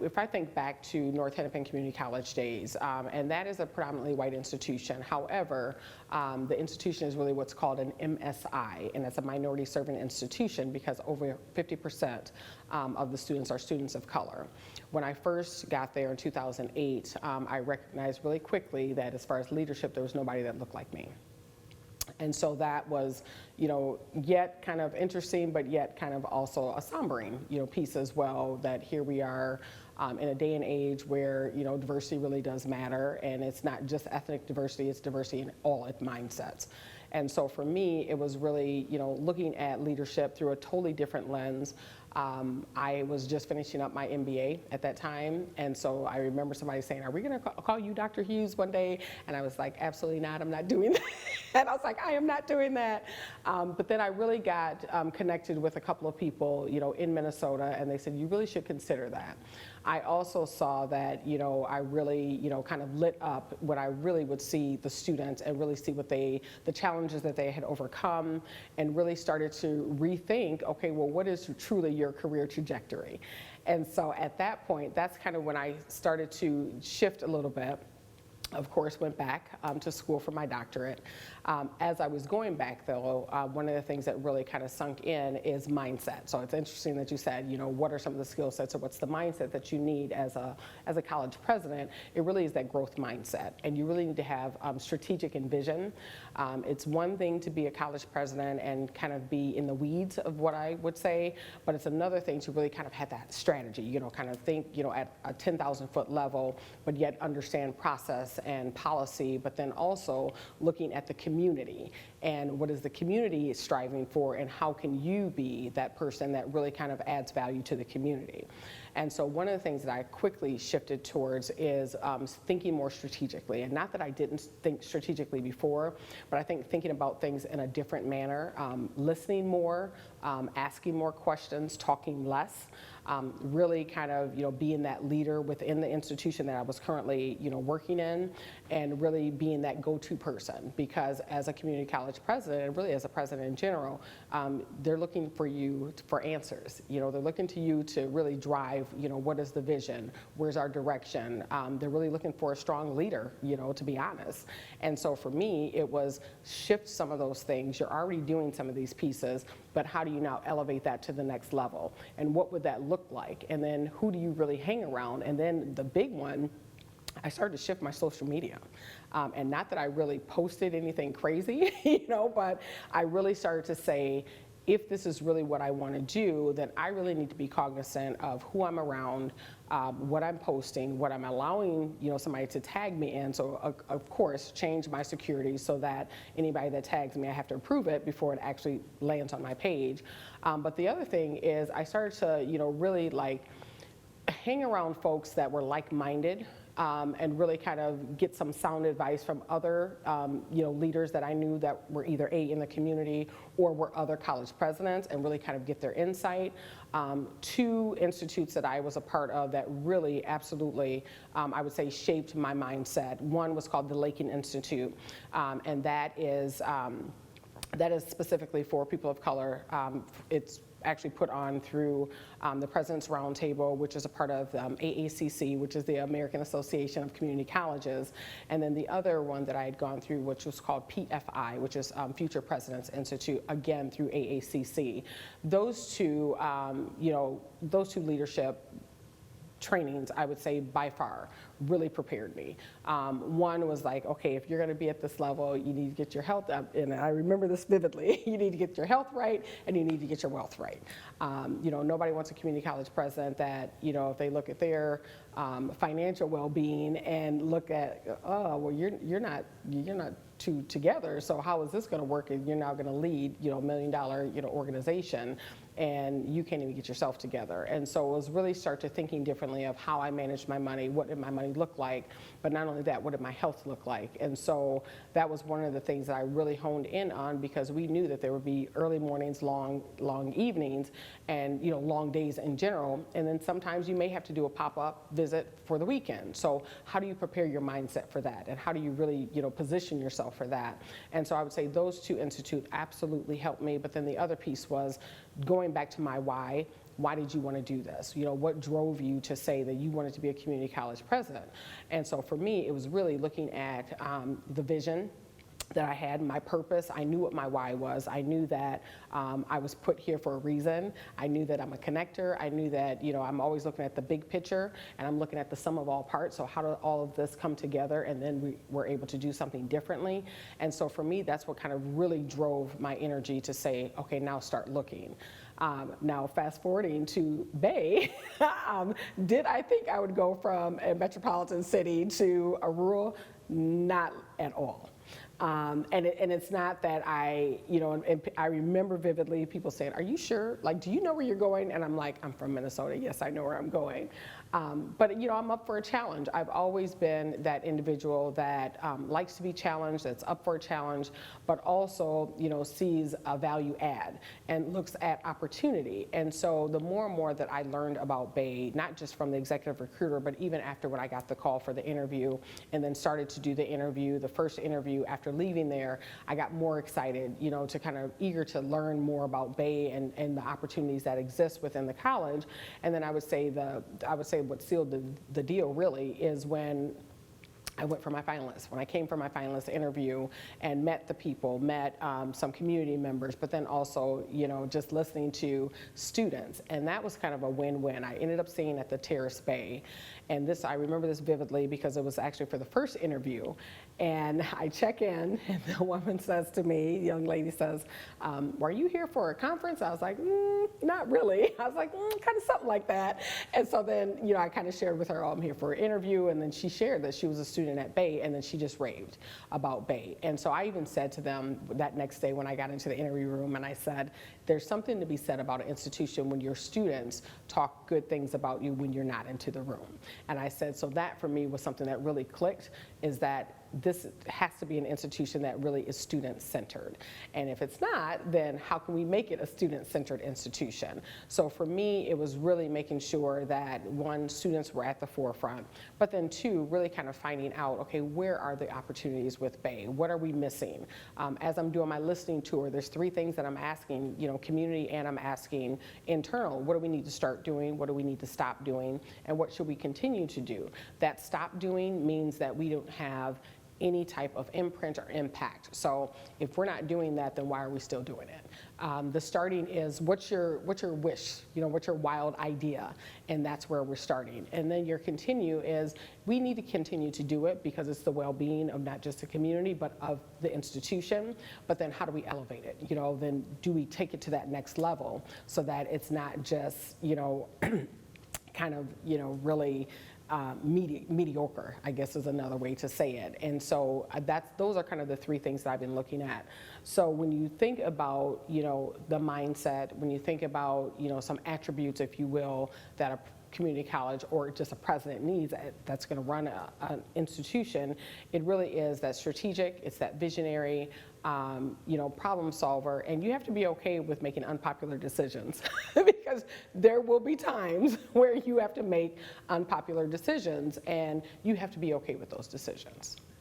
if I think back to North Hennepin Community College days, and that is a predominantly white institution. However, the institution is really what's called an MSI, and it's a minority serving institution because over 50% of the students are students of color. When I first got there in 2008, I recognized really quickly that as far as leadership, there was nobody that looked like me. And so that was, yet kind of interesting, but yet kind of also a sombering, piece as well, that here we are in a day and age where, diversity really does matter. And it's not just ethnic diversity, it's diversity in all its mindsets. And so for me, it was really, looking at leadership through a totally different lens. I was just finishing up my MBA at that time, and so I remember somebody saying, "Are we going to call you Dr. Hughes one day?" And I was like, "Absolutely not, I'm not doing that." And I was like, "I am not doing that." But then I really got connected with a couple of people, in Minnesota, and they said, "You really should consider that." I also saw that, I really, kind of lit up when I really would see the students and really see what the challenges that they had overcome, and really started to rethink, okay, well, what is truly your career trajectory? And so at that point, that's kind of when I started to shift a little bit. Of course, went back to school for my doctorate. As I was going back, though, one of the things that really kind of sunk in is mindset. So it's interesting that you said, what are some of the skill sets or what's the mindset that you need as a college president? It really is that growth mindset, and you really need to have strategic and vision. It's one thing to be a college president and kind of be in the weeds of what I would say, but it's another thing to really kind of have that strategy, kind of think, at a 10,000-foot level, but yet understand process and policy, but then also looking at the community and what is the community striving for, and how can you be that person that really kind of adds value to the community. And so one of the things that I quickly shifted towards is thinking more strategically. And not that I didn't think strategically before, but I think thinking about things in a different manner, listening more, asking more questions, talking less, really kind of, being that leader within the institution that I was currently, working in, and really being that go-to person. Because as a community college president, and really as a president in general, they're looking for you for answers. They're looking to you to really drive, what is the vision? Where's our direction? They're really looking for a strong leader, to be honest. And so for me, it was shift some of those things. You're already doing some of these pieces, but how do you now elevate that to the next level? And what would that look like? And then who do you really hang around? And then the big one, I started to shift my social media. And not that I really posted anything crazy, but I really started to say, if this is really what I want to do, then I really need to be cognizant of who I'm around, what I'm posting, what I'm allowing, somebody to tag me in. So of course, change my security so that anybody that tags me, I have to approve it before it actually lands on my page. But the other thing is I started to, really like hang around folks that were like-minded. And really kind of get some sound advice from other, leaders that I knew that were either in the community or were other college presidents, and really kind of get their insight. Two institutes that I was a part of that really absolutely, I would say, shaped my mindset. One was called the Lakin Institute, and that is specifically for people of color. It's actually put on through the President's Roundtable, which is a part of AACC, which is the American Association of Community Colleges. And then the other one that I had gone through, which was called PFI, which is Future Presidents Institute, again through AACC. Those two, those two leadership trainings, I would say by far, really prepared me. One was like, okay, if you're gonna be at this level, you need to get your health up, and I remember this vividly, you need to get your health right, and you need to get your wealth right. Nobody wants a community college president that, if they look at their financial well-being and look at, oh, well, you're not two together, so how is this gonna work? And you're now gonna lead, $1 million, organization, and you can't even get yourself together. And so it was really start to thinking differently of how I managed my money, what did my money look like, but not only that, what did my health look like? And so that was one of the things that I really honed in on, because we knew that there would be early mornings, long evenings, and long days in general. And then sometimes you may have to do a pop-up visit for the weekend. So how do you prepare your mindset for that? And how do you really, position yourself for that? And so I would say those two institutes absolutely helped me. But then the other piece was going back to my why why did you want to do this? You know, what drove you to say that you wanted to be a community college president? And so for me, it was really looking at the vision that I had, my purpose. I knew what my why was. I knew that I was put here for a reason. I knew that I'm a connector. I knew that, you know, I'm always looking at the big picture, and I'm looking at the sum of all parts. So how did all of this come together, and then we were able to do something differently? And so for me, that's what kind of really drove my energy to say, okay, now start looking. Now, fast forwarding to Bay, did I think I would go from a metropolitan city to a rural? Not at all. And it's not that you know, and I remember vividly people saying, are you sure? Like, do you know where you're going? And I'm like, I'm from Minnesota. Yes, I know where I'm going. But, you know, I'm up for a challenge. I've always been that individual that likes to be challenged, that's up for a challenge, but also, you know, sees a value add and looks at opportunity. And so the more and more that I learned about Bay, not just from the executive recruiter, but even after when I got the call for the interview and then started to do the interview, the first interview after leaving there, I got more excited, you know, to kind of eager to learn more about Bay and the opportunities that exist within the college. And then I would say what sealed the deal really is when I went for my finalists. When I came for my finalist interview and met the people, met some community members, but then also, you know, just listening to students. And that was kind of a win-win. I ended up staying at the Terrace Bay. And this, I remember this vividly because it was actually for the first interview. And I check in, and the woman says to me, the young lady says, were you here for a conference? I was like, not really. I was like, kind of something like that. And so then, you know, I kind of shared with her, oh, I'm here for an interview. And then she shared that she was a student at Bay, and then she just raved about Bay. And so I even said to them that next day when I got into the interview room, and I said, there's something to be said about an institution when your students talk good things about you when you're not into the room. And I said, so that for me was something that really clicked, is that this has to be an institution that really is student-centered. And if it's not, then how can we make it a student-centered institution? So for me, it was really making sure that, one, students were at the forefront, but then two, really kind of finding out, okay, where are the opportunities with Bay? What are we missing? As I'm doing my listening tour, there's three things that I'm asking, you know, community, and I'm asking internal. What do we need to start doing? What do we need to stop doing? And what should we continue to do? That stop doing means that we don't have any type of imprint or impact. So if we're not doing that, then why are we still doing it? The starting is, what's your wish? You know, what's your wild idea? And that's where we're starting. And then your continue is, we need to continue to do it because it's the well-being of not just the community, but of the institution. But then how do we elevate it? You know, then do we take it to that next level so that it's not just, you know, kind of, you know, really mediocre, I guess is another way to say it. And so those are kind of the three things that I've been looking at. So when you think about, you know, the mindset, when you think about, you know, some attributes, if you will, that a community college or just a president needs that's going to run an institution, it really is that strategic, it's that visionary, you know, problem solver, and you have to be okay with making unpopular decisions because there will be times where you have to make unpopular decisions, and you have to be okay with those decisions.